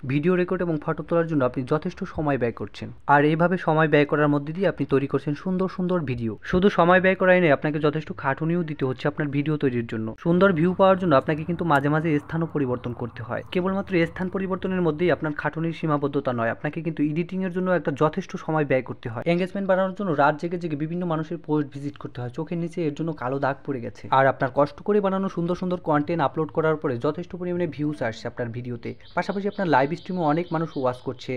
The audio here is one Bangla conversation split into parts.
ভিডিও রেকর্ড এবং ফটো তোলার জন্য আপনি যথেষ্ট সময় ব্যয় করছেন, আর এইভাবে সময় ব্যয় করার মধ্যে দিয়ে আপনি তৈরি করছেন সুন্দর সুন্দর ভিডিও। শুধু সময় ব্যয় করাই নয়, আপনাকে যথেষ্ট খাটুনিও দিতে হচ্ছে আপনার ভিডিও তৈরির জন্য। সুন্দর ভিউ পাওয়ার জন্য আপনাকে কিন্তু মাঝে মাঝে স্থানও পরিবর্তন করতে হয়। কেবলমাত্র স্থান পরিবর্তনের মধ্যেই আপনার খাটুনির সীমাবদ্ধতা নয়, আপনাকে কিন্তু এডিটিং এর জন্য একটা যথেষ্ট সময় ব্যয় করতে হয়। এঙ্গেজমেন্ট বাড়ানোর জন্য রাত জেগে জেগে বিভিন্ন মানুষের পোস্ট ভিজিট করতে হয়, চোখের নিচে এর জন্য কালো দাগ পড়ে গেছে। আর আপনার কষ্ট করে বানানো সুন্দর সুন্দর কন্টেন্ট আপলোড করার পরে যথেষ্ট পরিমাণে ভিউজ আসছে আপনার ভিডিওতে, পাশাপাশি আপনার লাইভ স্ট্রিমে অনেক মানুষ ওয়াচ করছে,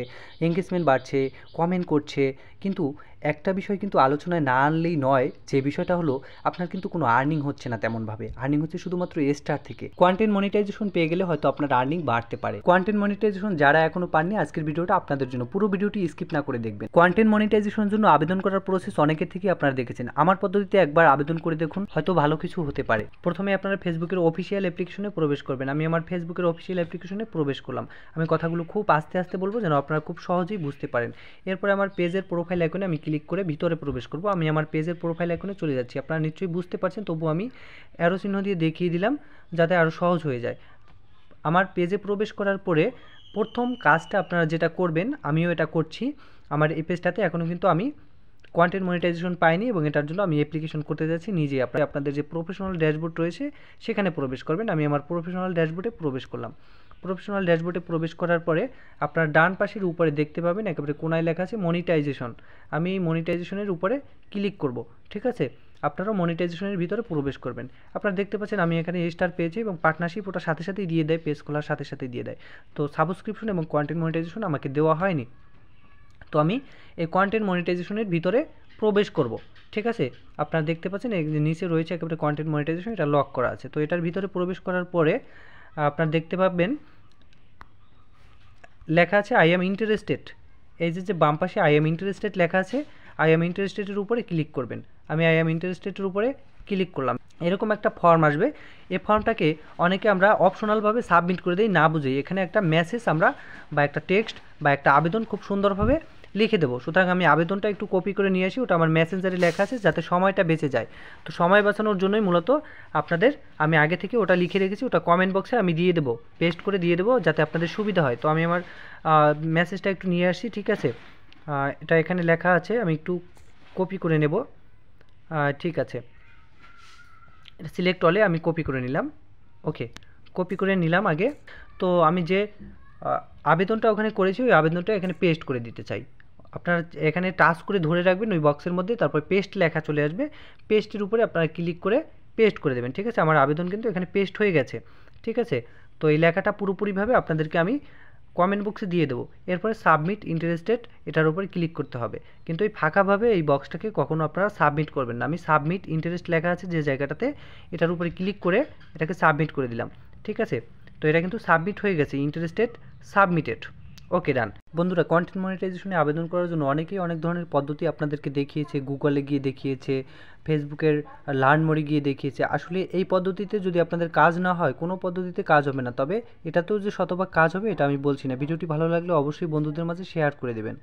এঙ্গেজমেন্ট বাড়ছে, কমেন্ট করছে। কিন্তু একটা বিষয় কিন্তু আলোচনায় না আনলেই নয়, যে বিষয়টা হলো আপনার কিন্তু কোনো আর্নিং হচ্ছে না তেমনভাবে। আর্নিং হচ্ছে শুধুমাত্র স্টার থেকে। কন্টেন্ট মনিটাইজেশন পেয়ে গেলে হয়তো আপনার আর্নিং বাড়তে পারে। কন্টেন্ট মনিটাইজেশন যারা এখনো পাননি, আজকের ভিডিওটা আপনাদের জন্য, পুরো ভিডিওটি স্কিপ না করে দেখবেন। কন্টেন্ট মনিটাইজেশনের জন্য আবেদন করার প্রসেস অনেকের থেকে আপনারা দেখেছেন, আমার পদ্ধতিতে একবার আবেদন করে দেখুন, হয়তো ভালো কিছু হতে পারে। প্রথমে আপনারা ফেসবুকের অফিসিয়াল অ্যাপ্লিকেশনে প্রবেশ করবেন। আমি আমার ফেসবুকের অফিসিয়াল অ্যাপ্লিকেশনে প্রবেশ করলাম। আমি কথাগুলো খুব আস্তে আস্তে বলবো যেন আপনারা খুব সহজেই বুঝতে পারেন। এরপরে আমার পেজের প্রোফাইল আইকনে আমি ক্লিক করে ভিতরে প্রবেশ করব। আমি আমার পেজের প্রোফাইল আইকনে চলে যাচ্ছি। আপনারা নিশ্চয়ই বুঝতে পারছেন, তবু আমি অ্যারো চিহ্ন দিয়ে দেখিয়ে দিলাম যাতে আরও সহজ হয়ে যায়। আমার পেজে প্রবেশ করার পরে প্রথম কাজটা আপনারা যেটা করবেন, আমিও এটা করছি। আমার এই পেজটাতে এখনও কিন্তু আমি কন্টেন্ট মনিটাইজেশন পাইনি এবং এটার জন্য আমি অ্যাপ্লিকেশন করতে যাচ্ছি নিজেই। আপনাদের যে প্রফেশনাল ড্যাশবোর্ড রয়েছে সেখানে প্রবেশ করবেন। আমি আমার প্রফেশনাল ড্যাশবোর্ডে প্রবেশ করলাম। প্রফেশনাল ড্যাশবোর্ডে প্রবেশ করার পরে আপনার ডান পাশের উপরে দেখতে পাবেন একেবারে কোনায় লেখা আছে মনিটাইজেশন। আমি এই মনিটাইজেশনের উপরে ক্লিক করব, ঠিক আছে। আপনারাও মনিটাইজেশনের ভিতরে প্রবেশ করবেন। আপনারা দেখতে পাচ্ছেন আমি এখানে স্টার পেয়েছি এবং পার্টনারশিপ ওটা সাথে সাথেই দিয়ে দেয়, পেজ খোলার সাথে সাথেই দিয়ে দেয়। তো সাবস্ক্রিপশন এবং কন্টেন্ট মনিটাইজেশন আমাকে দেওয়া হয়নি। তো আমি এই কন্টেন্ট মনিটাইজেশনের ভিতরে প্রবেশ করব, ঠিক আছে। আপনারা দেখতে পাচ্ছেন এই যে নিচে রয়েছে একেবারে কন্টেন্ট মনিটাইজেশন, এটা লক করা আছে। তো এটার ভিতরে প্রবেশ করার পরে আপনারা দেখতে পাবেন লেখা আছে আই অ্যাম ইন্টারেস্টেড। এই যে বাম পাশে আই অ্যাম ইন্টারেস্টেড লেখা আছে, আই অ্যাম ইন্টারেস্টেডের উপরে ক্লিক করবেন। আমি আই অ্যাম ইন্টারেস্টেডের উপরে ক্লিক করলাম। এরকম একটা ফর্ম আসবে। এই ফর্মটাকে অনেকে আমরা অপশনালভাবে সাবমিট করে দিই না বুঝেই। এখানে একটা মেসেজ আমরা বা একটা টেক্সট বা একটা আবেদন খুব সুন্দরভাবে লিখে দেবো। সুতরাং আমি আবেদনটা একটু কপি করে নিয়ে আসি, ওটা আমার মেসেঞ্জারে লেখা আছে যাতে সময়টা বেঁচে যায়। তো সময় বাঁচানোর জন্যই মূলত আপনাদের আমি আগে থেকে ওটা লিখে রেখেছি, ওটা কমেন্ট বক্সে আমি দিয়ে দেবো, পেস্ট করে দিয়ে দেবো যাতে আপনাদের সুবিধা হয়। তো আমি আমার মেসেজটা একটু নিয়ে আসি, ঠিক আছে। এটা এখানে লেখা আছে, আমি একটু কপি করে নেব, ঠিক আছে। এটা সিলেক্ট অলে আমি কপি করে নিলাম, ওকে, কপি করে নিলাম আগে। তো আমি যে আবেদনটা ওখানে করেছি ওই আবেদনটা এখানে পেস্ট করে দিতে চাই। আপনারা এখানে টাচ করে ধরে রাখবেন ওই বক্সের মধ্যে, তারপর পেস্ট লেখা চলে আসবে। পেস্টের উপরে আপনারা ক্লিক করে পেস্ট করে দেবেন, ঠিক আছে। আমার আবেদন কিন্তু এখানে পেস্ট হয়ে গেছে, ঠিক আছে। তো এই লেখাটা পুরোপুরিভাবে আপনাদেরকে আমি কমেন্ট বক্সে দিয়ে দেবো। এরপরে সাবমিট ইন্টারেস্টেড এটার উপরে ক্লিক করতে হবে। কিন্তু এই ফাঁকাভাবে এই বক্সটাকে কখনো আপনারা সাবমিট করবেন না। আমি সাবমিট ইন্টারেস্ট লেখা আছে যে জায়গাটাতে, এটার উপরে ক্লিক করে এটাকে সাবমিট করে দিলাম, ঠিক আছে। তো এটা কিন্তু সাবমিট হয়ে গেছে, ইন্টারেস্টেড সাবমিটেড, ওকে ডান। বন্ধুরা, কন্টেন্ট মনিটাইজেশনে আবেদন করার জন্য অনেকেই অনেক ধরনের পদ্ধতি আপনাদেরকে দেখিয়েছে, গুগলে গিয়ে দেখিয়েছে, ফেসবুকের লার্ন মোডে গিয়ে দেখিয়েছে। আসলে এই পদ্ধতিতে যদি আপনাদের কাজ না হয়, কোনো পদ্ধতিতে কাজ হবে না। তবে এটাতেও যে শতভাগ কাজ হবে এটা আমি বলছি না। ভিডিওটি ভালো লাগলে অবশ্যই বন্ধুদের মাঝে শেয়ার করে দেবেন।